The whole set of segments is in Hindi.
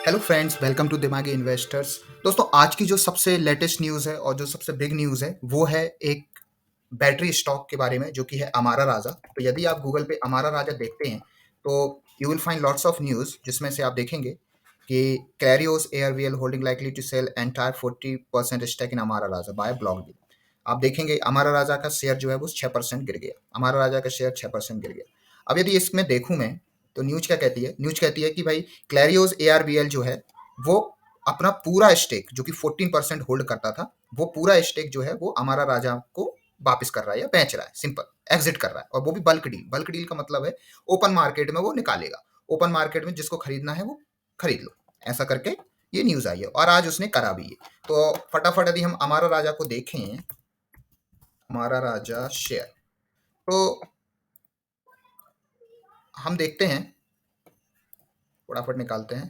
हेलो फ्रेंड्स, वेलकम टू दिमागी इन्वेस्टर्स। दोस्तों, आज की जो सबसे लेटेस्ट न्यूज़ है और जो सबसे बिग न्यूज़ है वो है एक बैटरी स्टॉक के बारे में, जो कि है अमारा राजा। तो यदि आप गूगल पे अमारा राजा देखते हैं तो you will find lots of news, जिसमें से आप देखेंगे कि कैरियोस एयरवीएल holding likely to sell entire 40% stake in Amara Raja bye block deal. आप देखेंगे अमारा राजा का शेयर जो है वो 6% गिर गया। अमारा राजा का शेयर 6% गिर गया। अब यदि इसमें देखूं मैं, तो न्यूज क्या कहती है? न्यूज कहती है कि भाई क्लैरियोस एआरबीएल जो है वो अपना पूरा स्टेक, जो कि 14% होल्ड करता था, वो पूरा स्टेक जो है वो अमारा राजा को वापस कर रहा है या बेच रहा है। सिंपल एग्जिट कर रहा है, और वो भी बल्क डील। बल्क डील का मतलब है ओपन मार्केट में वो निकालेगा। ओपन मार्केट में जिसको खरीदना है वो खरीद लो, ऐसा करके ये न्यूज आई है और आज उसने करा भी है। तो फटाफट यदि हम अमारा राजा को देखें, अमारा राजा शेयर, तो हम देखते हैं, फटाफट निकालते हैं।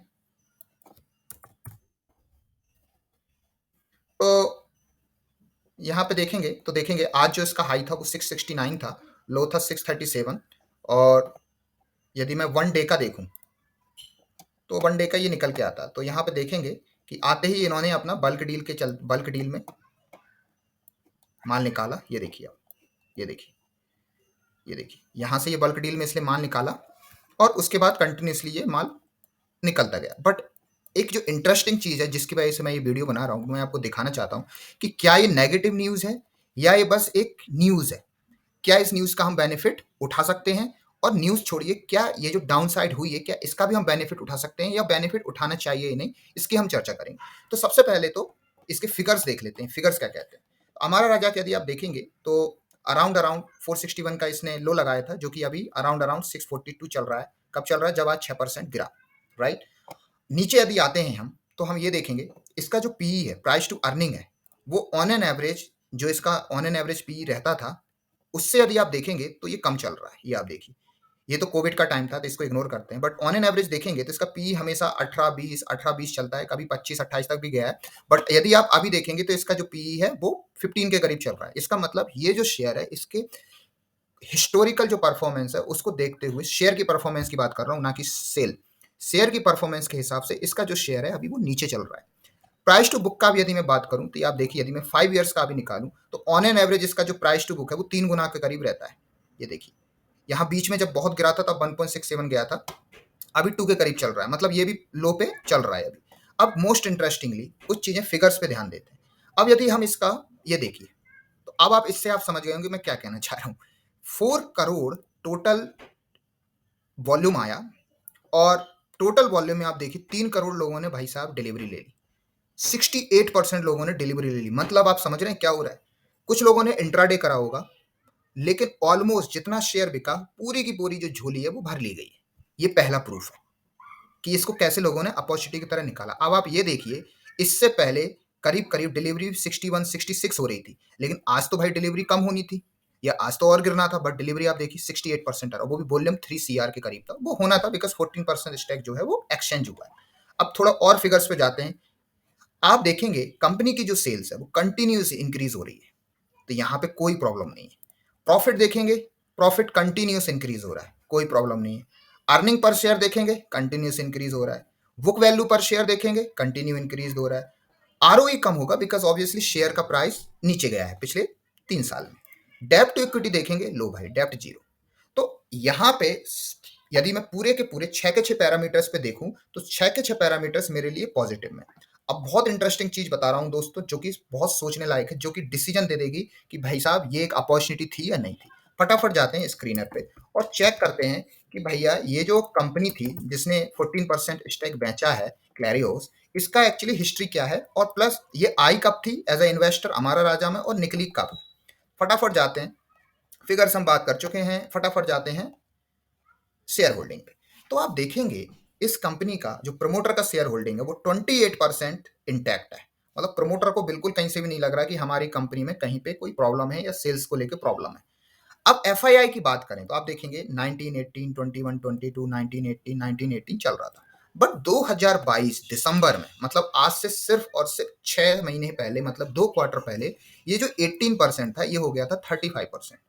तो यहाँ पे देखेंगे तो देखेंगे आज जो इसका हाई था वो 669 था, लो था 637। और यदि मैं वन डे का देखूं तो वन डे का ये निकल के आता। तो यहाँ पे देखेंगे कि आते ही इन्होंने अपना बल्क डील में माल निकाला। ये देखिए आप, ये देखिए, ये देखिए, यहाँ से ये बल्क डील में इसलिए माल निकाला और उसके बाद कंटिन्यूसली ये माल निकलता गया। बट एक जो इंटरेस्टिंग चीज़ है जिसकी वजह से मैं ये वीडियो बना रहा हूँ, मैं आपको दिखाना चाहता हूँ कि क्या ये नेगेटिव न्यूज़ है या ये बस एक न्यूज़ है। क्या इस न्यूज़ का हम बेनिफिट उठा सकते हैं? और न्यूज़ छोड़िए, क्या ये जो डाउन साइड हुई है, क्या इसका भी हम बेनिफिट उठा सकते हैं या बेनिफिट उठाना चाहिए ही नहीं? इसकी हम चर्चा करेंगे। तो सबसे पहले तो इसके फिगर्स देख लेते हैं, फिगर्स क्या कहते हैं। हमारा राजा का यदि आप देखेंगे तो अराउंड अराउंड 461 का इसने लो लगाया था, जो कि अभी अराउंड अराउंड 642 चल रहा है। कब चल रहा है? जब आज 6% गिरा, राइट। नीचे यदि आते हैं हम, तो हम ये देखेंगे इसका जो पीई है, प्राइस टू अर्निंग है, वो ऑन एन एवरेज, जो इसका ऑन एन एवरेज पीई रहता था, उससे यदि आप देखेंगे तो ये कम चल रहा है। ये आप देखिए, ये तो कोविड का टाइम था तो इसको इग्नोर करते हैं, बट ऑन एन एवरेज देखेंगे तो इसका पी हमेशा 18-20 चलता है, कभी 25-28 तक भी गया है। बट यदि आप अभी देखेंगे तो इसका जो पी है वो 15 के करीब चल रहा है। इसका मतलब ये जो शेयर है, इसके हिस्टोरिकल जो परफॉर्मेंस है उसको देखते हुए, शेयर की परफॉर्मेंस की बात कर रहा हूँ, ना कि सेल। शेयर की परफॉर्मेंस के हिसाब से इसका जो शेयर है अभी वो नीचे चल रहा है। प्राइस टू बुक का भी यदि मैं बात करूं तो आप देखिए, यदि मैं 5 ईयर्स का भी निकालूं तो ऑन एन एवरेज इसका जो प्राइस टू बुक है वो 3 गुना के करीब रहता है। ये देखिए, यहाँ बीच में जब बहुत गिरा था तब 1.67 गया था, अभी 2 के करीब चल रहा है। मतलब ये भी लो पे चल रहा है अभी। अब मोस्ट इंटरेस्टिंगली कुछ चीजें फिगर्स पे ध्यान देते हैं। अब यदि हम इसका ये देखिए, तो अब आप इससे आप समझ गए होंगे मैं क्या कहना चाह रहा हूँ। 4 करोड़ टोटल वॉल्यूम आया, और टोटल वॉल्यूम में आप देखिए 3 करोड़ लोगों ने भाई साहब डिलीवरी ले ली। 68% लोगों ने डिलीवरी ले ली। मतलब आप समझ रहे हैं क्या हो रहा है। कुछ लोगों ने इंट्राडे करा होगा, लेकिन ऑलमोस्ट जितना शेयर बिका, पूरी की पूरी जो झोली है वो भर ली गई है। ये पहला प्रूफ है कि इसको कैसे लोगों ने अपॉर्चुनिटी की तरह निकाला। अब आप ये देखिए, इससे पहले करीब करीब डिलीवरी 61-66 हो रही थी, लेकिन आज तो भाई डिलीवरी कम होनी थी, या आज तो और गिरना था, बट डिलीवरी आप देखिए 68% आ रहा, वो भी वॉल्यूम 3 CR के करीब था। वो होना था बिकॉज 14% स्टैक जो है वो एक्सचेंज हुआ है। अब थोड़ा और फिगर्स पे जाते हैं। आप देखेंगे कंपनी की जो सेल्स है वो कंटिन्यूस इंक्रीज हो रही है, तो यहाँ पे कोई प्रॉब्लम नहीं है। प्रॉफिट देखेंगे, प्रॉफिट कंटिन्यूस इंक्रीज हो रहा है, कोई प्रॉब्लम नहीं है। अर्निंग पर शेयर देखेंगे, कंटिन्यूस इंक्रीज हो रहा है। बुक वैल्यू पर शेयर देखेंगे, कंटिन्यू इंक्रीज हो रहा है। आरओई कम होगा बिकॉज ऑब्वियसली शेयर का प्राइस नीचे गया है पिछले 3 साल में। डेप्ट टू इक्विटी देखेंगे, लो भाई, डेप्ट जीरो। तो यहाँ पे यदि मैं पूरे के पूरे 6 के 6 पैरामीटर्स पे देखूं तो 6 के 6 पैरामीटर्स मेरे लिए पॉजिटिव में। अब बहुत इंटरेस्टिंग चीज बता रहा हूं दोस्तों, जो कि बहुत सोचने लायक है, जो कि डिसीजन दे देगी कि भाई साहब ये एक अपॉर्चुनिटी थी या नहीं थी। फटाफट जाते हैं स्क्रीनर पे और चेक करते हैं कि भैया ये जो कंपनी थी जिसने 14% स्टेक बेचा है, क्लैरियोस, इसका एक्चुअली हिस्ट्री क्या है, और प्लस ये आई कब थी एज ए इन्वेस्टर हमारा राजा में, और निकली कब। फटाफट जाते हैं, फिगर्स हम बात कर चुके हैं, फटाफट जाते हैं शेयर होल्डिंग पे। तो आप देखेंगे इस कंपनी का जो प्रमोटर का शेयर होल्डिंग है वो 28% इंटैक्ट है। मतलब प्रमोटर को बिल्कुल कहीं से भी नहीं लग रहा कि हमारी कंपनी में कहीं पे कोई प्रॉब्लम है या सेल्स को लेकर प्रॉब्लम है। अब एफआईआई की बात करें तो आप देखेंगे 1918, 21, 22, 1918, 1918 चल रहा था। बट 2022 दिसंबर में, मतलब आज से सिर्फ और सिर्फ 6 महीने पहले, मतलब 2 क्वार्टर पहले, ये जो 18% था ये हो गया था 35%।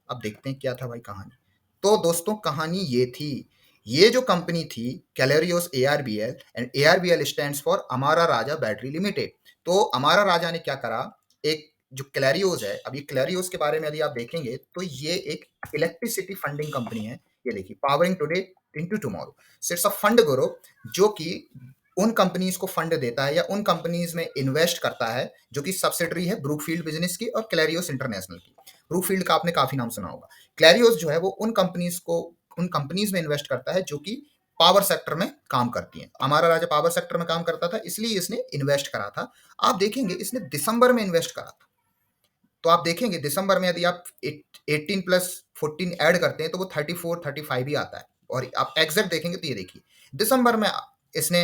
अब देखते हैं क्या था भाई कहानी। तो दोस्तों कहानी ये थी, ये जो कंपनी थी Clarios ARBL, and ARBL stands for Amara Raja battery limited. तो अमारा राजा ने क्या करा, एक जो क्लैरियोस है, अब ये क्लैरियोस के बारे में यदि आप देखेंगे तो ये एक इलेक्ट्रिसिटी फंडिंग कंपनी है। ये देखिए, powering today into tomorrow. So it's a fund group जो कि उन कंपनीज को फंड देता है या उन कंपनीज में इन्वेस्ट करता है जो कि सब्सिडरी है ब्रूकफील्ड बिजनेस की और क्लैरियोस इंटरनेशनल की। ब्रूकफील्ड का आपने काफी नाम सुना होगा। क्लैरियोस जो है वो उन कंपनीज में इन्वेस्ट करता है जो कि पावर सेक्टर में काम करती हैं। हमारा राजा पावर सेक्टर में काम करता था, इसलिए इसने इन्वेस्ट करा था। आप देखेंगे इसने दिसंबर में इन्वेस्ट करा था। तो आप देखेंगे दिसंबर में यदि आप 18 प्लस 14 ऐड करते हैं तो वो 34 35 ही आता है। और आप एग्जैक्ट देखेंगे तो ये देखिए, दिसंबर में इसने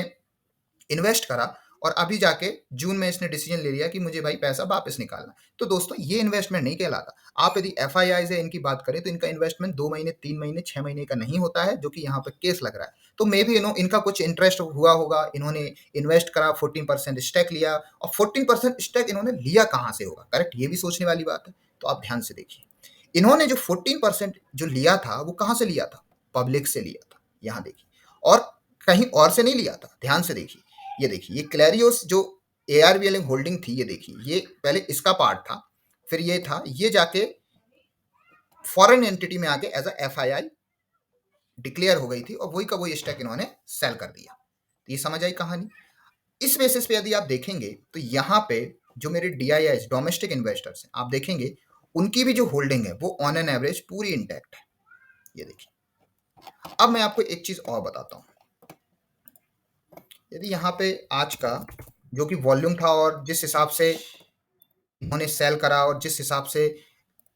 इन्वेस्ट करा और अभी जाके जून में इसने डिसीजन ले लिया कि मुझे भाई पैसा वापस निकालना। तो दोस्तों ये इन्वेस्टमेंट नहीं कहलाता। आप यदि एफआईआई से इनकी बात करें तो इनका इन्वेस्टमेंट 2 महीने 3 महीने 6 महीने का नहीं होता है, जो कि यहाँ पे केस लग रहा है। तो मे भी इनका कुछ इंटरेस्ट हुआ होगा, इन्होंने इन्वेस्ट करा, 14% स्टेक लिया, और 14% स्टेक इन्होंने लिया कहाँ से होगा, करेक्ट, ये भी सोचने वाली बात है। तो आप ध्यान से देखिए, इन्होंने जो 14% जो लिया था वो कहाँ से लिया था, पब्लिक से लिया था, यहाँ देखिए, और कहीं और से नहीं लिया था। ध्यान से देखिए, ये देखिए, ये क्लैरियोस जो एआरबीएल होल्डिंग थी, ये देखिए, ये पहले इसका पार्ट था, फिर ये था, ये जाके फॉरेन एंटिटी में आके एज अ एफआईआई डिक्लेयर हो गई थी और वही का वही स्टॉक इन्होंने सेल कर दिया। तो ये समझ आई कहानी। इस बेसिस पे यदि आप देखेंगे तो यहाँ पे जो मेरे डीआईआई डोमेस्टिक इन्वेस्टर्स हैं, आप देखेंगे उनकी भी जो होल्डिंग है वो ऑन एन एवरेज पूरी इंटैक्ट है। ये देखिए, अब मैं आपको एक चीज और बताता हूँ। यदि यहाँ पे आज का जो कि वॉल्यूम था और जिस हिसाब से उन्होंने सेल करा और जिस हिसाब से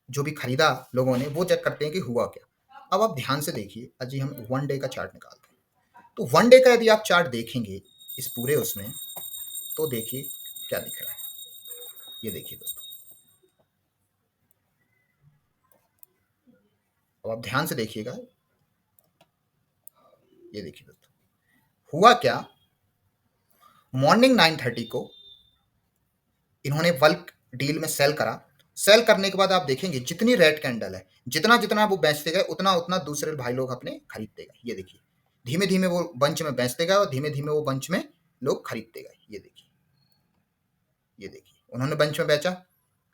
जो भी खरीदा लोगों ने, वो चेक करते हैं कि हुआ क्या। अब आप ध्यान से देखिए, अजी हम 1 डे का चार्ट निकालते हैं। तो 1 डे का यदि आप चार्ट देखेंगे इस पूरे उसमें, तो देखिए क्या दिख रहा है। ये देखिए दोस्तों, अब आप ध्यान से देखिएगा। ये देखिए दोस्तों, हुआ क्या, मॉर्निंग 9:30 को इन्होंने बल्क डील में सेल करा। सेल करने के बाद आप देखेंगे जितनी रेड कैंडल है, जितना जितना वो बेचते गए उतना उतना दूसरे भाई लोग अपने खरीदते गए। ये देखिए, धीमे धीमे वो बंच में बेचते गए और धीमे धीमे वो बंच में लोग खरीदते गए। ये देखिए, ये देखिए, उन्होंने बंच में बेचा,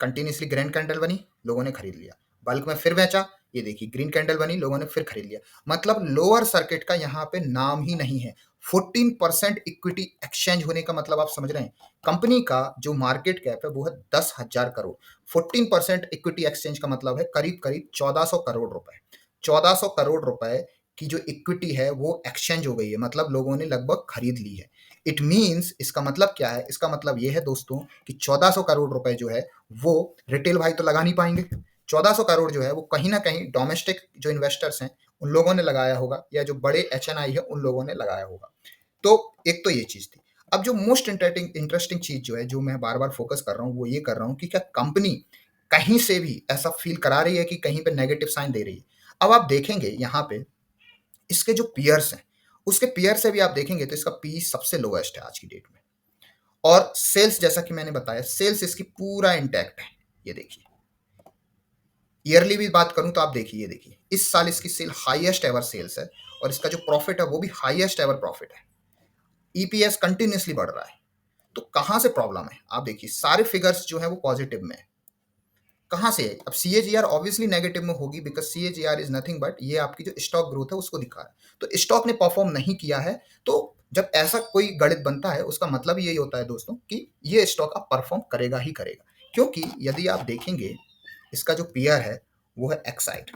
कंटिन्यूसली ग्रीन कैंडल बनी, लोगों ने खरीद लिया। बल्क में फिर बेचा, ये देखिए ग्रीन कैंडल बनी, लोगों ने फिर खरीद लिया। मतलब लोअर सर्किट का यहाँ पे नाम ही नहीं है। 14% इक्विटी एक्सचेंज होने का मतलब आप समझ रहे हैं, कंपनी का जो मार्केट कैप है वो है 10,000 करोड़। 14% इक्विटी एक्सचेंज का मतलब है करीब करीब 1400 करोड़ रुपए। 1400 करोड़ रुपए की जो इक्विटी है वो एक्सचेंज हो गई है, मतलब लोगों ने लगभग खरीद ली है। इट मीन्स, इसका मतलब क्या है, इसका मतलब ये है दोस्तों कि 1400 करोड़ रुपए जो है वो रिटेल भाई तो लगा नहीं पाएंगे। 1400 करोड़ जो है वो कहीं ना कहीं डोमेस्टिक जो इन्वेस्टर्स हैं उन लोगों ने लगाया होगा, या जो बड़े एचएनआई है उन लोगों ने लगाया होगा। तो एक तो ये चीज थी। अब जो मोस्ट इंटरेस्टिंग चीज जो है, जो मैं बार बार फोकस कर रहा हूँ, वो ये कर रहा हूँ कि क्या कंपनी कहीं से भी ऐसा फील करा रही है कि कहीं पे नेगेटिव साइन दे रही है। अब आप देखेंगे यहाँ पे इसके जो पियर्स हैं, उसके पियर से भी आप देखेंगे तो इसका पी सबसे लोएस्ट है आज की डेट में। और सेल्स, जैसा कि मैंने बताया, सेल्स इसकी पूरा इंटैक्ट है। ये देखिए, ईयरली भी बात करूं तो आप देखिए, ये देखिए, इस साल इसकी सेल हाईएस्ट एवर सेल्स है, और इसका जो प्रॉफिट है वो भी हाईएस्ट एवर प्रॉफिट है। ईपीएस कंटिन्यूसली बढ़ रहा है। तो कहां से प्रॉब्लम है, आप देखिए सारे फिगर्स जो है वो पॉजिटिव में है। कहाँ से है, अब सीएजीआर ऑब्वियसली नेगेटिव में होगी, because CAGR is nothing but ये आपकी जो स्टॉक ग्रोथ है उसको दिखा रहा है। तो स्टॉक ने परफॉर्म नहीं किया है। तो जब ऐसा कोई गणित बनता है उसका मतलब यही होता है दोस्तों कि ये स्टॉक अब परफॉर्म करेगा ही करेगा। क्योंकि यदि आप देखेंगे इसका जो पीआर है वो है एक्साइड।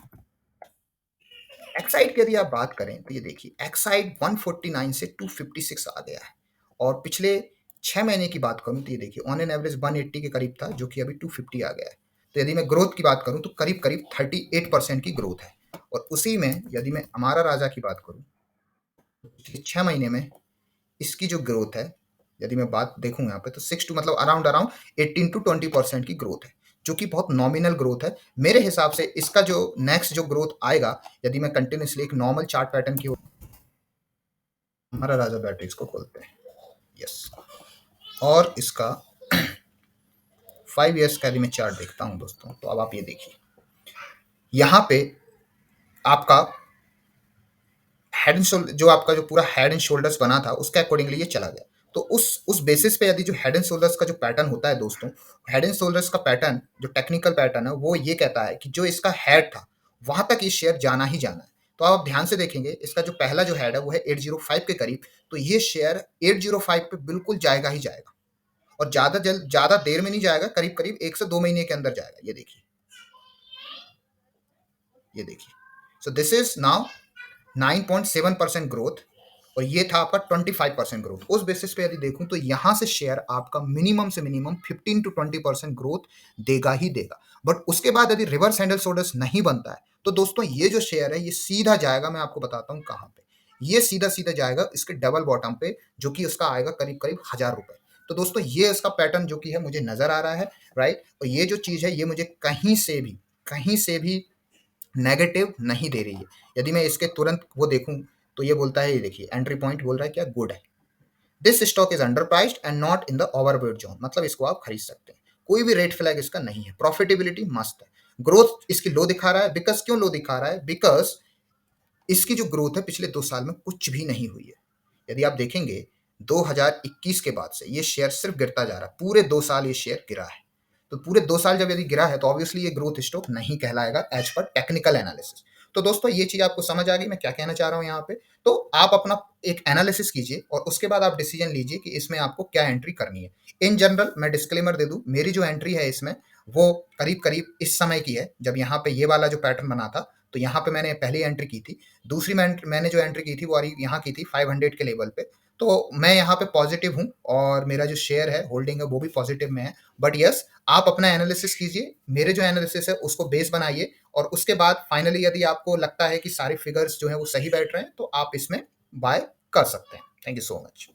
एक्साइड की यदि आप बात करें तो ये देखिए, एक्साइड 149 से 256 आ गया है। और पिछले 6 महीने की बात करूं तो ये देखिए ऑन एन एवरेज 180 के करीब था, जो कि अभी 250 आ गया है। तो यदि मैं ग्रोथ की बात करूं तो करीब करीब 38% की ग्रोथ है। और उसी में यदि मैं हमारा राजा की बात करूं, 6 महीने में इसकी जो ग्रोथ है, यदि मैं बात देखूं यहाँ पे, तो 6 टू मतलब अराउंड अराउंड 18 to 20% की ग्रोथ है, जो कि बहुत नॉमिनल ग्रोथ है। मेरे हिसाब से इसका जो नेक्स्ट जो ग्रोथ आएगा, यदि मैं कंटिन्यूसली एक नॉर्मल चार्ट पैटर्न की, हमारा राजा बैटरीज को खोलते हैं, यस, और इसका 5 years का यदि मैं चार्ट देखता हूं दोस्तों, तो अब आप ये देखिए, यहाँ पे आपका हेड एंड शोल्डर जो आपका जो पूरा हेड एंड शोल्डर्स बना था उसके अकॉर्डिंगली ये चला गया। तो उस बेसिस पे यदि जो हेड एंड शोल्डर्स का जो पैटर्न होता है दोस्तों, हेड एंड शोल्डर्स का पैटर्न जो टेक्निकल पैटर्न है वो ये कहता है कि जो इसका हेड था वहां तक ये शेयर जाना ही जाना है। तो आप ध्यान से देखेंगे इसका जो पहला जो हेड है वो है 805 के करीब, तो ये शेयर 805 पे बिल्कुल जाएगा ही जाएगा, और ज्यादा देर में नहीं जाएगा, करीब करीब 1 से 2 महीने के अंदर जाएगा। ये देखिए so this is now 9.7% growth, और ये था आपका 25% ग्रोथ। उस बेसिस पे यदि देखूं तो यहां से शेयर आपका मिनिमम से मिनिमम 15 to 20% ग्रोथ देगा ही देगा। बट उसके बाद यदि रिवर्स हैंडल शोल्डर्स नहीं बनता है तो दोस्तों ये जो शेयर है ये सीधा जाएगा, मैं आपको बताता हूं कहां पे, ये सीधा सीधा जाएगा इसके डबल बॉटम पे, जो कि उसका आएगा करीब करीब 1000 रुपए। तो दोस्तों ये इसका पैटर्न जो कि है मुझे नजर आ रहा है, राइट। और ये जो चीज है ये मुझे कहीं से भी नेगेटिव नहीं दे रही है। यदि मैं इसके तुरंत वो देखूं तो ये बोलता है, ये देखिए एंट्री पॉइंट बोल रहा है क्या, गुड है, this stock is under priced and not in the overweight zone, मतलब इसको आप खरीद सकते हैं, कोई भी रेड फ्लैग इसका नहीं है, प्रॉफिटेबिलिटी मस्त है। ग्रोथ इसकी लो दिखा रहा है, बिकॉज क्यों लो दिखा रहा है, बिकॉज इसकी जो ग्रोथ है पिछले 2 साल में कुछ भी नहीं हुई है। यदि आप देखेंगे 2021 के बाद से ये शेयर सिर्फ गिरता जा रहा है, पूरे 2 साल ये शेयर गिरा है। तो पूरे 2 साल जब यदि गिरा है तो ऑब्वियसली ये ग्रोथ स्टॉक नहीं कहलाएगा एज पर टेक्निकल एनालिसिस। तो दोस्तों ये चीज आपको समझ आ गई मैं क्या कहना चाह रहा हूं यहाँ पे। तो आप अपना एक एनालिसिस कीजिए और उसके बाद आप डिसीजन लीजिए कि इसमें आपको क्या एंट्री करनी है। इन जनरल मैं डिस्क्लेमर दे दूं, मेरी जो एंट्री है इसमें वो करीब करीब इस समय की है, जब यहाँ पे ये वाला जो पैटर्न बना था तो यहाँ पे मैंने पहली एंट्री की थी। दूसरी मैंने जो एंट्री की थी वो यहाँ की थी 500 के लेवल पे। तो मैं यहाँ पे पॉजिटिव हूँ और मेरा जो शेयर है होल्डिंग है वो भी पॉजिटिव में है। बट यस आप अपना एनालिसिस कीजिए, मेरे जो एनालिसिस है उसको बेस बनाइए, और उसके बाद फाइनली यदि आपको लगता है कि सारे फिगर्स जो है वो सही बैठ रहे हैं तो आप इसमें बाय कर सकते हैं। Thank you so much.